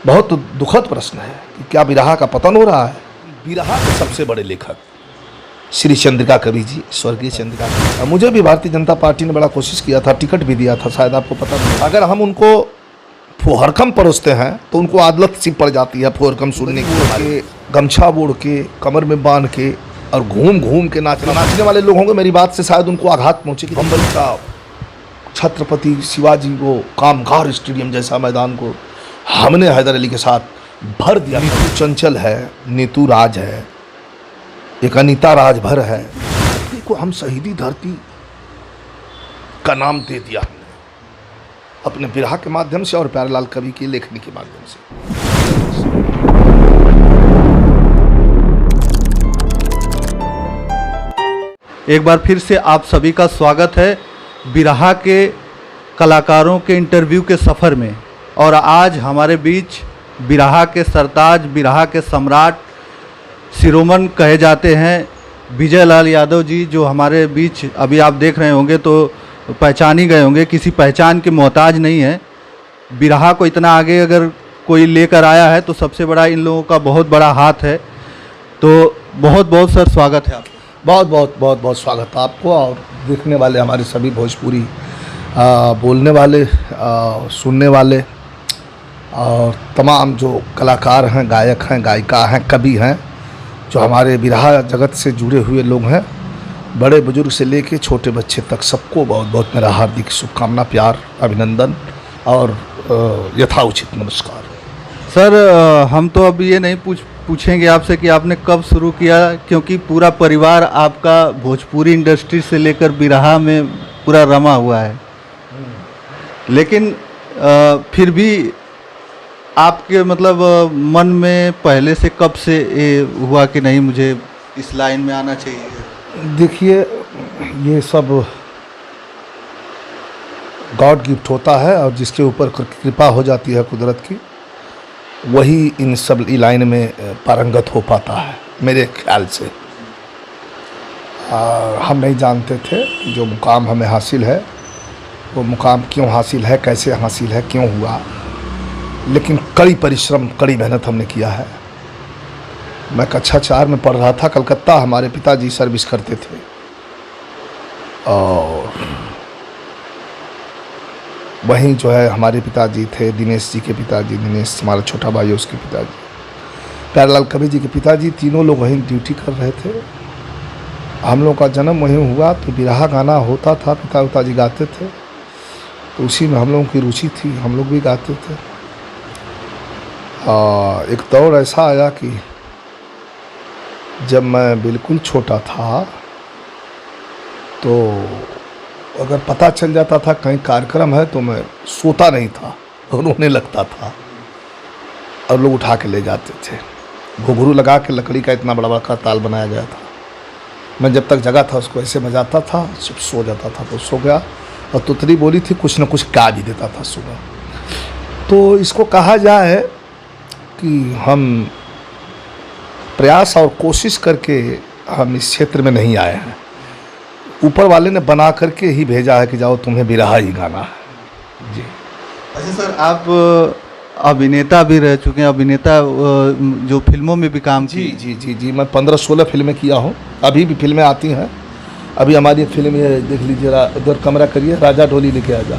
बहुत दुखद प्रश्न है कि क्या बिरहा का पतन हो रहा है। बिरहा के सबसे बड़े लेखक श्री चंद्रिका कवि जी, स्वर्गीय चंद्रिका कवि। मुझे भी भारतीय जनता पार्टी ने बड़ा कोशिश किया था, टिकट भी दिया था, शायद आपको पता नहीं। अगर हम उनको फुहरकम परोसते हैं तो उनको आदत सी पड़ जाती है फुहरकम सुनने की। गमछा ओढ़ के, कमर में बांध के और घूम घूम के नाचने वाले लोग होंगे, मेरी बात से शायद उनको आघात पहुंचे कि बम्बई का छत्रपति शिवाजी को कामगार स्टेडियम जैसा मैदान को हमने हैदर अली के साथ भर दिया। नीतू चंचल है, नीतू राज है, एक अनीता राजभर है। धरती को हम शहीदी धरती का नाम दे दिया हमने अपने बिरहा के माध्यम से और प्यारेलाल कवि की लेखनी के माध्यम से। एक बार फिर से आप सभी का स्वागत है बिरहा के कलाकारों के इंटरव्यू के सफ़र में। और आज हमारे बीच बिरहा के सरताज, बिरहा के सम्राट, शिरोमणि कहे जाते हैं विजय लाल यादव जी, जो हमारे बीच अभी आप देख रहे होंगे तो पहचान ही गए होंगे, किसी पहचान के मोहताज नहीं है। बिरहा को इतना आगे अगर कोई लेकर आया है तो सबसे बड़ा इन लोगों का बहुत बड़ा हाथ है। तो बहुत बहुत सर स्वागत है आपका। बहुत स्वागत आपको और देखने वाले हमारे सभी भोजपुरी बोलने वाले, सुनने वाले और तमाम जो कलाकार हैं, गायक हैं, गायिका हैं, कवि हैं, जो हमारे बिरहा जगत से जुड़े हुए लोग हैं, बड़े बुजुर्ग से लेके छोटे बच्चे तक, सबको बहुत बहुत मेरा हार्दिक शुभकामना, प्यार, अभिनंदन और यथाउचित नमस्कार। सर हम तो अब ये नहीं पूछेंगे आपसे कि आपने कब शुरू किया, क्योंकि पूरा परिवार आपका भोजपुरी इंडस्ट्री से लेकर बिरहा में पूरा रमा हुआ है। लेकिन फिर भी आपके मतलब मन में पहले से कब से ये हुआ कि नहीं मुझे इस लाइन में आना चाहिए? देखिए, ये सब गॉड गिफ्ट होता है और जिसके ऊपर कृपा हो जाती है कुदरत की, वही इन सब लाइन में पारंगत हो पाता है मेरे ख्याल से। हम नहीं जानते थे जो मुकाम हमें हासिल है वो मुकाम क्यों हासिल है, कैसे हासिल है, क्यों हुआ, लेकिन कड़ी परिश्रम, कड़ी मेहनत हमने किया है। मैं कक्षा 4 में पढ़ रहा था, कलकत्ता हमारे पिताजी सर्विस करते थे और वहीं जो है हमारे पिताजी थे, दिनेश जी के पिताजी, दिनेश हमारा छोटा भाई है उसके पिताजी, प्यारेलाल कवि जी के पिताजी, तीनों लोग वहीं ड्यूटी कर रहे थे। हम लोग का जन्म वहीं हुआ तो बिरहा गाना होता था, पिताजी गाते थे, तो उसी में हम लोगों की रुचि थी, हम लोग भी गाते थे। एक दौर ऐसा आया कि जब मैं बिल्कुल छोटा था तो अगर पता चल जाता था कहीं कार्यक्रम है तो मैं सोता नहीं था, रोने लगता था और लोग उठा के ले जाते थे। घुंघरू लगा के लकड़ी का इतना बड़ा बड़ा ताल बनाया गया था, मैं जब तक जगा था उसको ऐसे बजाता था, जब सो जाता था तो सो गया। और तुतरी बोली थी, कुछ न कुछ गा भी देता था सुबह। तो इसको कहा जाए कि हम प्रयास और कोशिश करके हम इस क्षेत्र में नहीं आए हैं, ऊपर वाले ने बना करके ही भेजा है कि जाओ तुम्हें बिरहा ही गाना है। जी। अच्छा सर, आप अभिनेता भी रह चुके हैं, अभिनेता जो फिल्मों में भी काम जी जी जी जी मैं 15-16 फिल्में किया हूँ, अभी भी फिल्में आती हैं। अभी हमारी एक फिल्म ये देख लीजिए, उधर कैमरा करिए, राजा डोली लेके आ जा,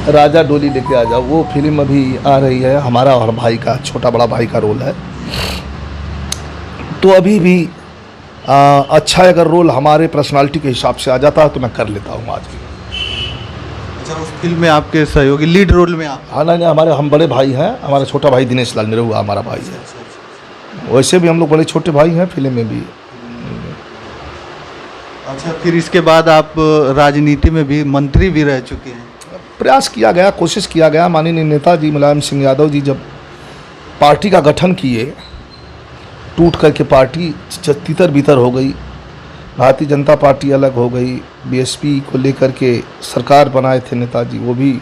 राजा डोली लेके आ जा, वो फिल्म अभी आ रही है, हमारा और भाई का, छोटा बड़ा भाई का रोल है। तो अभी भी अच्छा अगर रोल हमारे पर्सनालिटी के हिसाब से आ जाता है तो मैं कर लेता हूँ आज भी। अच्छा, उस फिल्म में आपके सहयोगी लीड रोल में आप? हाँ नहीं, हमारे हम बड़े भाई हैं, हमारा छोटा भाई दिनेश लाल निरहुआ हमारा भाई है। वैसे भी हम लोग बड़े छोटे भाई हैं फिल्म में भी। अच्छा, फिर इसके बाद आप राजनीति में भी मंत्री भी रह चुके हैं? प्रयास किया गया, कोशिश किया गया। माननीय नेताजी मुलायम सिंह यादव जी जब पार्टी का गठन किए, टूट करके पार्टी तितर बितर हो गई, भारतीय जनता पार्टी अलग हो गई, बीएसपी को लेकर के सरकार बनाए थे नेताजी, वो भी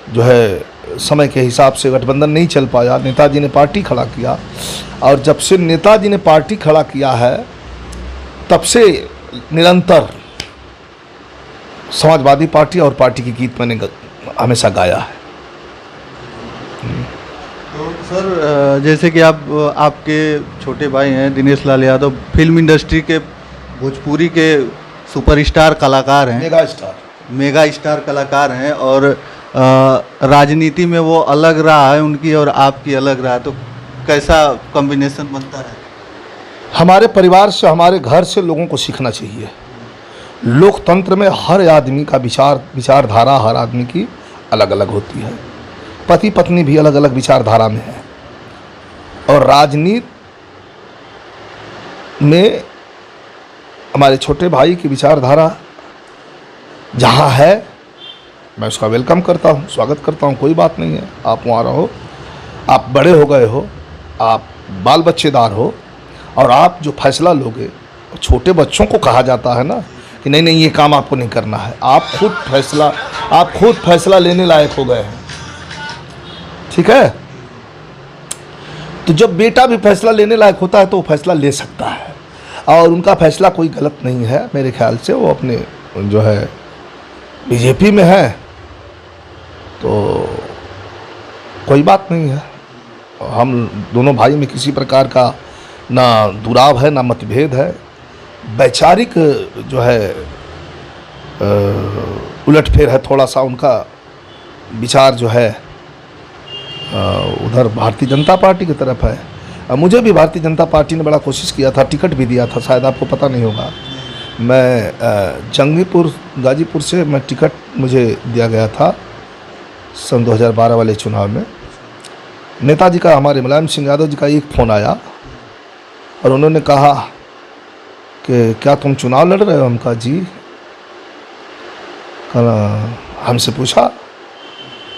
जो है समय के हिसाब से गठबंधन नहीं चल पाया, नेताजी ने पार्टी खड़ा किया। और जब से नेताजी ने पार्टी खड़ा किया है तब से निरंतर समाजवादी पार्टी और पार्टी के गीत मैंने हमेशा गाया है। तो सर जैसे कि आपके छोटे भाई हैं दिनेश लाल यादव, फिल्म इंडस्ट्री के भोजपुरी के सुपरस्टार कलाकार हैं, मेगा स्टार कलाकार हैं, और राजनीति में वो अलग रहा है उनकी और आपकी अलग रहा है, तो कैसा कॉम्बिनेशन बनता है? हमारे परिवार से, हमारे घर से लोगों को सीखना चाहिए। लोकतंत्र में हर आदमी का विचारधारा हर आदमी की अलग अलग होती है। पति पत्नी भी अलग अलग विचारधारा में है, और राजनीति में हमारे छोटे भाई की विचारधारा जहाँ है, मैं उसका वेलकम करता हूँ, स्वागत करता हूँ, कोई बात नहीं है। आप वहाँ रहो, आप बड़े हो गए हो, आप बाल बच्चेदार हो, और आप जो फैसला लोगे, छोटे बच्चों को कहा जाता है ना कि नहीं नहीं ये काम आपको नहीं करना है, आप खुद फैसला लेने लायक हो गए हैं, ठीक है। तो जब बेटा भी फैसला लेने लायक होता है तो वो फैसला ले सकता है, और उनका फैसला कोई गलत नहीं है मेरे ख्याल से। वो अपने जो है बीजेपी में है तो कोई बात नहीं है। हम दोनों भाई में किसी प्रकार का ना दुराव है, ना मतभेद है। वैचारिक जो है उलटफेर है, थोड़ा सा उनका विचार जो है उधर भारतीय जनता पार्टी की तरफ है। मुझे भी भारतीय जनता पार्टी ने बड़ा कोशिश किया था, टिकट भी दिया था, शायद आपको पता नहीं होगा। मैं जंगीपुर गाजीपुर से मैं टिकट मुझे दिया गया था सन 2012 वाले चुनाव में। नेताजी का, हमारे मुलायम सिंह यादव जी का एक फ़ोन आया और उन्होंने कहा कि क्या तुम चुनाव लड़ रहे हो? हम कहा जी। हमसे पूछा,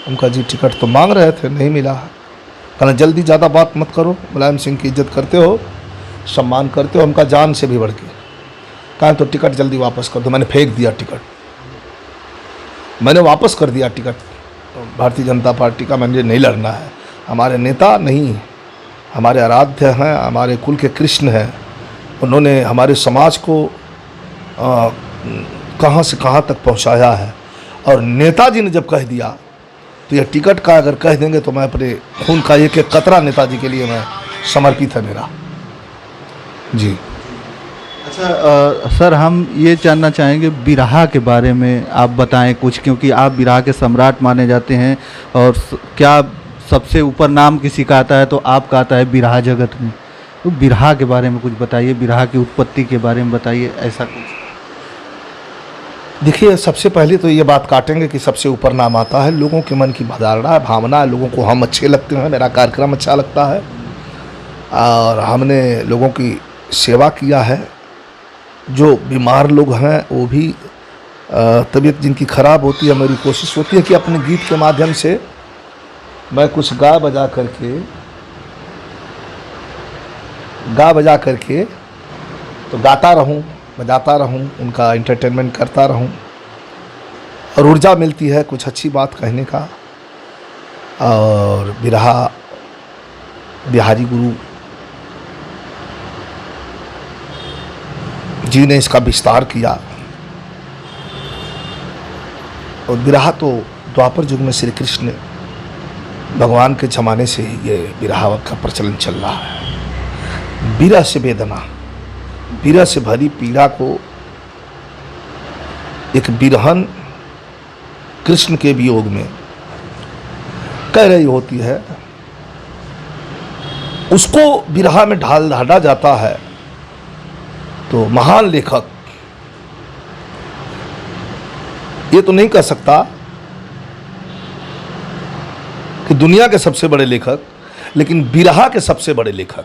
हम कहा जी टिकट तो मांग रहे थे, नहीं मिला। कहना जल्दी ज़्यादा बात मत करो, मुलायम सिंह की इज्जत करते हो, सम्मान करते हो, हमका जान से भी बढ़ के। कहा तो टिकट जल्दी वापस कर दो। मैंने फेंक दिया टिकट, मैंने वापस कर दिया टिकट भारतीय जनता पार्टी का। मुझे नहीं लड़ना है। हमारे नेता नहीं, हमारे आराध्य हैं, हमारे कुल के कृष्ण हैं। उन्होंने हमारे समाज को कहाँ से कहाँ तक पहुँचाया है, और नेताजी ने जब कह दिया तो यह टिकट का अगर कह देंगे तो मैं अपने खून का एक एक कतरा नेताजी के लिए मैं समर्पित है मेरा जी। अच्छा सर, हम ये जानना चाहेंगे बिरहा के बारे में आप बताएं कुछ, क्योंकि आप बिरहा के सम्राट माने जाते हैं, और क्या सबसे ऊपर नाम किसी का आता है तो आपका आता है बिरहा जगत में। तो बिरहा के बारे में कुछ बताइए, बिरहा की उत्पत्ति के बारे में बताइए, ऐसा कुछ। देखिए, सबसे पहले तो ये बात काटेंगे कि सबसे ऊपर नाम आता है। लोगों के मन की धारणा है, भावना है, लोगों को हम अच्छे लगते हैं, मेरा कार्यक्रम अच्छा लगता है, और हमने लोगों की सेवा किया है। जो बीमार लोग हैं, वो भी तबीयत जिनकी ख़राब होती है, मेरी कोशिश होती है कि अपने गीत के माध्यम से मैं कुछ गा बजा करके तो गाता रहूं, बजाता रहूं, उनका एंटरटेनमेंट करता रहूं, और ऊर्जा मिलती है कुछ अच्छी बात कहने का। और बिरहा बिहारी गुरु जी ने इसका विस्तार किया, और बिरहा तो द्वापर युग में श्री कृष्ण भगवान के ज़माने से ही ये बिरहा का प्रचलन चल रहा है। बिरह से वेदना, बिरह से भरी पीड़ा को एक बिरहन कृष्ण के वियोग में कह रही होती है, उसको बिरहा में ढाला जाता है। तो महान लेखक ये तो नहीं कह सकता कि दुनिया के सबसे बड़े लेखक, लेकिन बिरहा के सबसे बड़े लेखक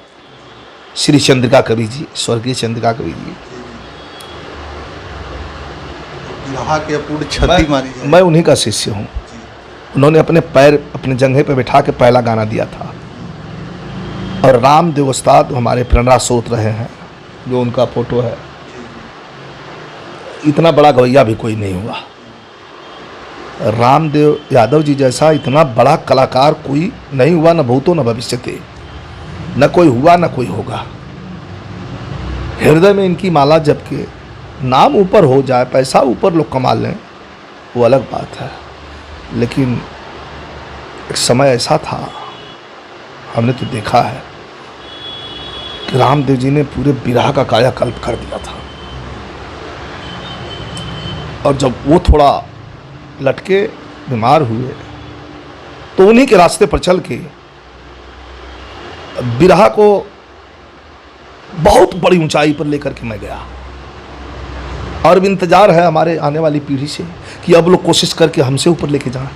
श्री चंद्रिका कवि जी, स्वर्गीय चंद्रिका कवि जी, बिरहा के अपूर्ण छति मानी जाती है। मैं उन्हीं का शिष्य हूँ। उन्होंने अपने पैर अपने जंघे पे बिठा के पहला गाना दिया था, और रामदेव उस्ताद हमारे प्रेरणा स्रोत रहे हैं, जो उनका फोटो है। इतना बड़ा गवैया भी कोई नहीं हुआ। रामदेव यादव जी जैसा इतना बड़ा कलाकार कोई नहीं हुआ, न भूतो न भविष्य थे, न कोई हुआ न कोई होगा। हृदय में इनकी माला जप के नाम ऊपर हो जाए, पैसा ऊपर लोग कमा लें, वो अलग बात है। लेकिन एक समय ऐसा था हमने तो देखा है कि रामदेव जी ने पूरे बिरहा का कायाकल्प कर दिया था, और जब वो थोड़ा लटके बीमार हुए तो उन्हीं के रास्ते पर चल के बिरहा को बहुत बड़ी ऊंचाई पर लेकर के मैं गया। और भी इंतजार है हमारे आने वाली पीढ़ी से कि अब लोग कोशिश करके हमसे ऊपर लेके जाएं।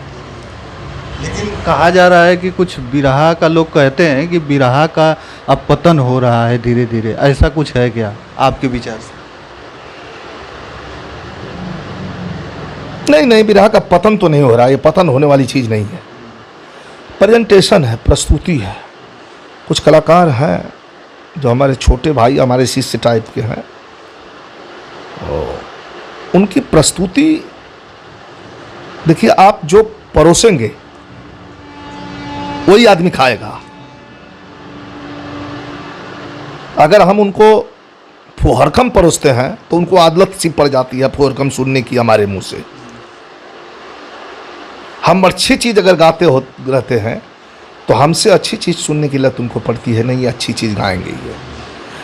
लेकिन कहा जा रहा है कि कुछ बिरहा का लोग कहते हैं कि बिरहा का अब पतन हो रहा है धीरे धीरे, ऐसा कुछ है क्या आपके विचार से? नहीं, बिरहा का पतन तो नहीं हो रहा है, ये पतन होने वाली चीज़ नहीं है। प्रेजेंटेशन है, प्रस्तुति है। कुछ कलाकार हैं जो हमारे छोटे भाई, हमारे शिष्य टाइप के हैं, और उनकी प्रस्तुति देखिए, आप जो परोसेंगे वही आदमी खाएगा। अगर हम उनको फुहरकम परोसते हैं तो उनको आदत सी पड़ जाती है फुहरकम सुनने की हमारे मुंह से। हम अच्छी चीज़ अगर गाते हो रहते हैं तो हमसे अच्छी चीज़ सुनने की लत उनको पड़ती है, नहीं अच्छी चीज़ गाएंगे ये।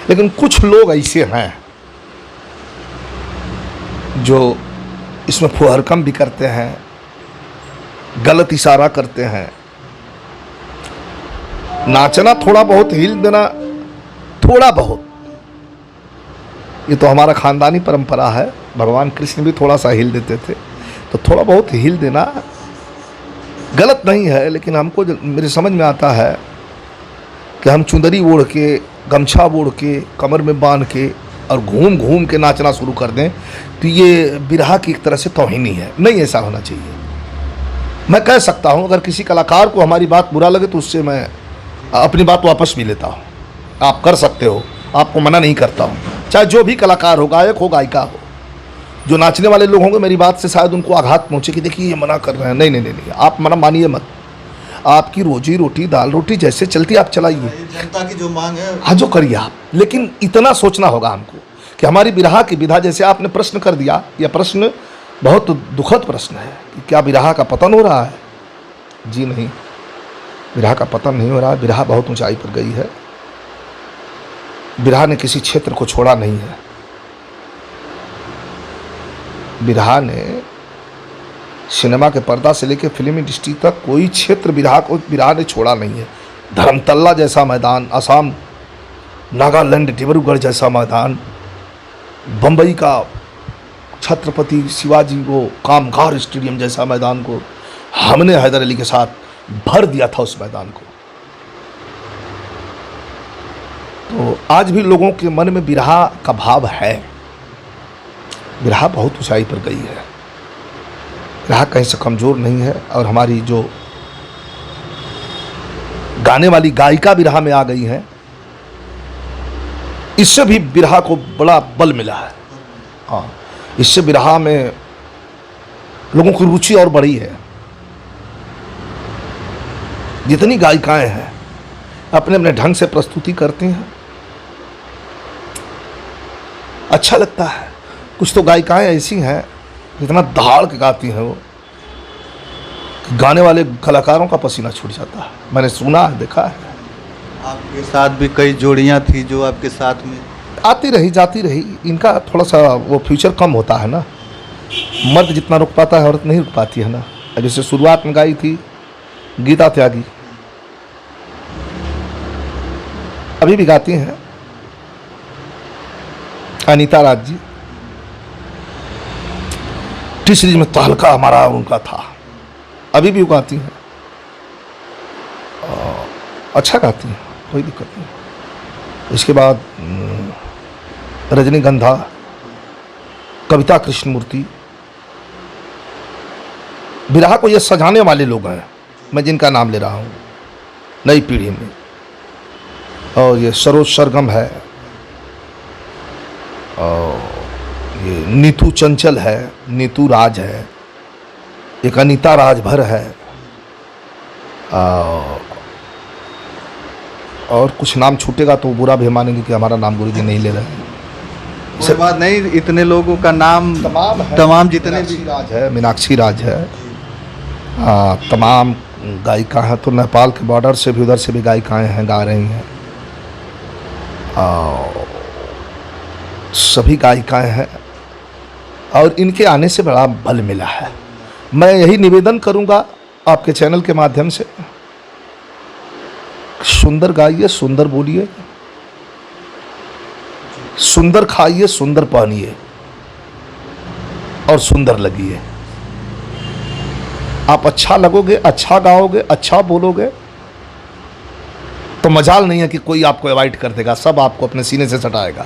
लेकिन कुछ लोग ऐसे हैं जो इसमें फुहरकम भी करते हैं, गलत इशारा करते हैं। नाचना थोड़ा बहुत, हिल देना थोड़ा बहुत, ये तो हमारा खानदानी परंपरा है। भगवान कृष्ण भी थोड़ा सा हिल देते थे, तो थोड़ा बहुत हिल देना गलत नहीं है। लेकिन हमको मेरे समझ में आता है कि हम चुंदरी ओढ़ के, गमछा ओढ़ के, कमर में बांध के और घूम घूम के नाचना शुरू कर दें तो ये बिरहा की एक तरह से तौहीनी है। नहीं, ऐसा होना चाहिए। मैं कह सकता हूँ अगर किसी कलाकार को हमारी बात बुरा लगे तो उससे मैं अपनी बात वापस भी लेता हूँ। आप कर सकते हो, आपको मना नहीं करता हूँ, चाहे जो भी कलाकार हो, गायक हो, गायिका हो। जो नाचने वाले लोग होंगे मेरी बात से शायद उनको आघात पहुँचे कि देखिए ये मना कर रहे हैं। नहीं, आप मना मानिए मत। आपकी रोजी रोटी, दाल रोटी जैसे चलती आप चलाइए, जनता की जो मांग है हाँ जो करिए आप। लेकिन इतना सोचना होगा हमको कि हमारी बिरहा की विधा, जैसे आपने प्रश्न कर दिया, यह प्रश्न बहुत दुखद प्रश्न है कि क्या बिरहा का पतन हो रहा है? जी नहीं, बिरहा का पतन नहीं हो रहा है। बिरहा बहुत ऊंचाई पर गई है। बिरहा ने किसी क्षेत्र को छोड़ा नहीं है। बिरहा ने सिनेमा के पर्दा से लेकर फिल्म इंडस्ट्री तक कोई क्षेत्र बिरहा ने छोड़ा नहीं है। धर्मतल्ला जैसा मैदान, असम, नागालैंड, डिब्रूगढ़ जैसा मैदान, बम्बई का छत्रपति शिवाजी वो कामगार स्टेडियम जैसा मैदान को हमने हैदर अली के साथ भर दिया था उस मैदान को। तो आज भी लोगों के मन में बिरहा का भाव है। बिरहा बहुत ऊंचाई पर गई है। बिरहा कहीं से कमज़ोर नहीं है। और हमारी जो गाने वाली गायिका बिरहा में आ गई हैं, इससे भी बिरहा को बड़ा बल मिला है। हाँ, इससे बिरहा में लोगों की रुचि और बढ़ी है। जितनी गायिकाएं हैं अपने अपने ढंग से प्रस्तुति करती हैं, अच्छा लगता है। कुछ तो गायिकाएं ऐसी हैं जितना दहाड़ के गाती हैं वो, गाने वाले कलाकारों का पसीना छूट जाता है। मैंने सुना है, देखा है। आपके साथ भी कई जोड़ियां थी जो आपके साथ में आती रही, जाती रही। इनका थोड़ा सा वो फ्यूचर कम होता है ना। मर्द जितना रुक पाता है औरत नहीं रुक पाती है ना। जैसे शुरुआत में गाई थी गीता त्यागी, अभी भी गाती हैं अनीता राज जी। टी सीरीज में तहलका हमारा उनका था, अभी भी वो गाती हैं। अच्छा गाती हैं, कोई दिक्कत नहीं। इसके बाद रजनीगंधा, कविता कृष्णमूर्ति, बिरहा को ये सजाने वाले लोग हैं मैं जिनका नाम ले रहा हूँ नई पीढ़ी में। और ये सरोज सरगम है, और ये नीतू चंचल है, नीतू राज है, एक अनीता राजभर है, और कुछ नाम छूटेगा तो बुरा भी मानेंगे कि हमारा नाम गुरुजी नहीं ले रहे हैं। कोई बात नहीं, इतने लोगों का नाम तमाम जितने भी मीनाक्षी राज है, तमाम गायिका हैं, तो नेपाल के बॉर्डर से भी, उधर से भी गायिकाएँ हैं, गा रही हैं। और सभी गायिकाएँ हैं और इनके आने से बड़ा बल मिला है। मैं यही निवेदन करूंगा आपके चैनल के माध्यम से, सुंदर गाइए, सुंदर बोलिए, सुंदर खाइए, सुंदर पहनिए और सुंदर लगिए। आप अच्छा लगोगे, अच्छा गाओगे, अच्छा बोलोगे तो मजाल नहीं है कि कोई आपको अवॉइड कर देगा, सब आपको अपने सीने से सटाएगा।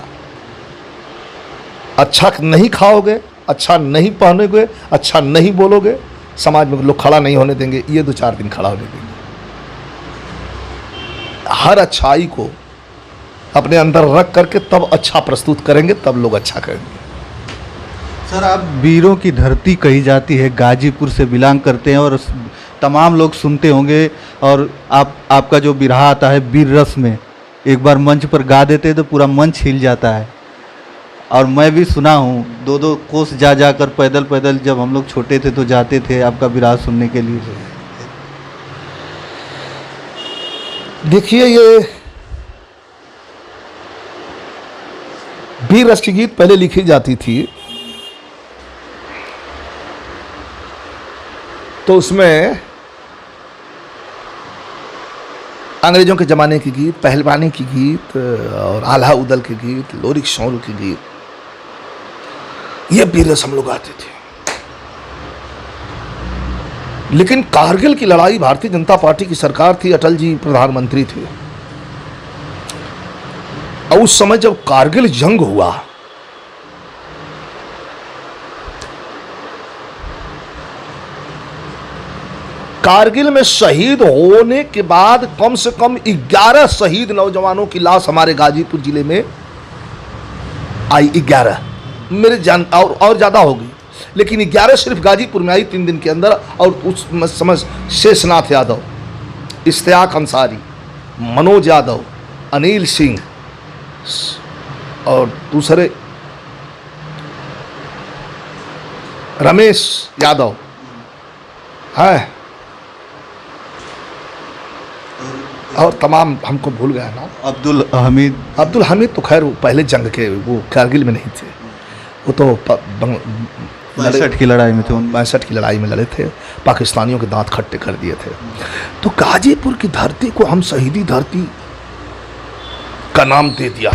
अच्छा नहीं खाओगे, अच्छा नहीं पहनोगे, अच्छा नहीं बोलोगे, समाज में लोग खड़ा नहीं होने देंगे, ये 2-4 दिन खड़ा होने देंगे। हर अच्छाई को अपने अंदर रख करके तब अच्छा प्रस्तुत करेंगे, तब लोग अच्छा करेंगे। सर, आप वीरों की धरती कही जाती है, गाजीपुर से बिलोंग करते हैं और तमाम लोग सुनते होंगे। और आपका जो बिरहा आता है वीर रस में, एक बार मंच पर गा देते हैं तो पूरा मंच हिल जाता है। और मैं भी सुना हूँ 2-2 कोस जा जाकर पैदल जब हम लोग छोटे थे तो जाते थे आपका बिरहा सुनने के लिए। देखिए, ये वीर रस की गीत पहले लिखी जाती थी तो उसमें अंग्रेजों के ज़माने की गीत, पहलवानी की गीत और आल्हा उदल के गीत, लोरिक शौर के गीत, ये वीर रस हम लोग गाते थे। लेकिन कारगिल की लड़ाई, भारतीय जनता पार्टी की सरकार थी, अटल जी प्रधानमंत्री थे, और उस समय जब कारगिल जंग हुआ कारगिल में शहीद होने के बाद कम से कम 11 शहीद नौजवानों की लाश हमारे गाजीपुर जिले में आई। 11 मेरे जान और ज़्यादा होगी, लेकिन 11 सिर्फ गाजीपुर में आई 3 दिन के अंदर। और उस समय शेषनाथ यादव, इश्तियाक अंसारी, मनोज यादव, अनिल सिंह और दूसरे रमेश यादव है, और तमाम हमको भूल गया ना। अब्दुल हमीद तो खैर पहले जंग के, वो कारगिल में नहीं थे, वो तो 62 की लड़ाई में थे, 62 की लड़ाई में लड़े थे, पाकिस्तानियों के दांत खट्टे कर दिए थे। तो गाजीपुर की धरती को हम शहीदी धरती का नाम दे दिया।